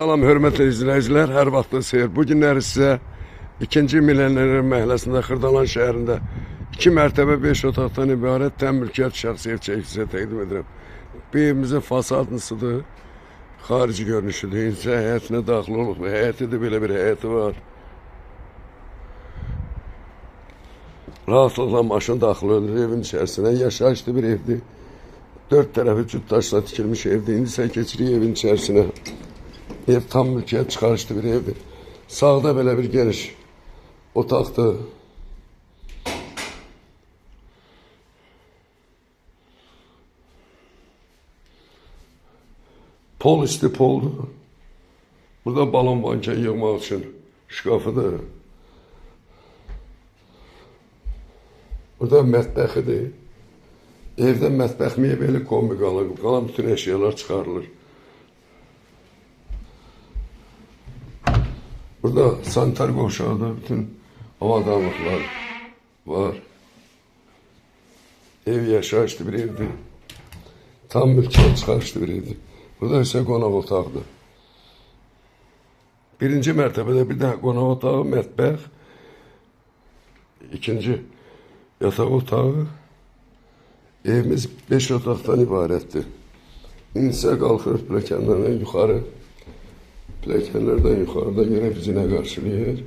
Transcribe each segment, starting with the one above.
Salam hörmətli izləyicilər, hər vaxtınız xeyir. Bu günləri sizə 2-ci Milyoner məhəlləsində Xırdalan şəhərində 2 mərtəbə 5 otaqdan ibarət təm mülkiyyət şəxsi ev çəkisi təqdim edirəm. Bu evimizin fasadınısıdır, xarici görünüşüdür. İnsə həyətinə daxil oluq və həyəti də belə bir həyəti var. Rahatlıqla maşın daxil olur evin içərisinə. Yaşayışlı bir evdir. 4 tərəfi cüt daşla tikilmiş evdir. İndi isə keçirik evin içərisinə. Ev tam mülkiyyət çıxarışlı bir evdir. Sağda belə bir geniş otaqdır. Pol isti poldur. Burada balon manken yığmaq üçün şkafıdır. Burada mətbəxidir. Evdə mətbəx mebeli kombi qalır. Qalan bütün əşyalar çıxarılır. Burada sanitar qovşağıda bütün avadanlıqlar var. Ev yaşayışlı bir evdir. Tam mülkiyyət çıxarışlı bir evdir. Burada isə qonaq otaqdır. Birinci mərtəbədə bir daha qonaq otağı, mətbəx. İkinci yataq otağı. Evimiz 5 otaqdan ibarətdir. İndi isə qalxırıq pilləkənlərdən yuxarı. Pilləkənlərdən yuxarıda görə bizi nə qarşılayır?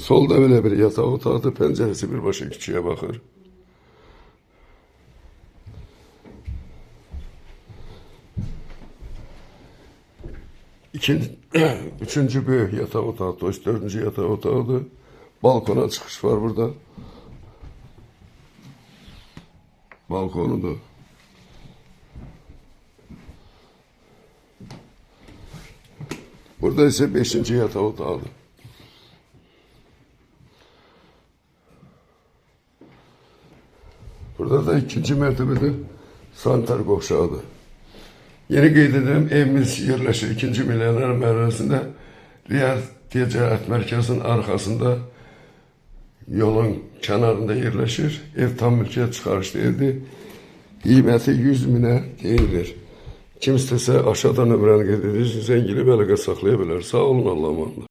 Solda belə bir yataq otaqdır, pəncərəsi birbaşa küçüyə baxır. Üçüncü böyük yataq otaqdır, 4-cü yataq otaqdır. Balkona çıxış var burada. Balkonudur. Burada ise 5-ci yataq otağıdır. Burada da 2-ci mərtəbədə sanitar qovşağıdır. Yeni qeyd edirəm, evimiz yerləşir 2-ci Milyoner məhəlləsində Real Ticarət Mərkəzinin arxasında yolun kənarında yerləşir. Ev tam mülkiyyət çıxarışlı evdir. Qiyməti 100 minə deyilir. Kim istəsə aşağıdan nömrəni qeyd edir, zəngili əlaqə saxlaya bilər. Sağ olun, Allah'a emanet.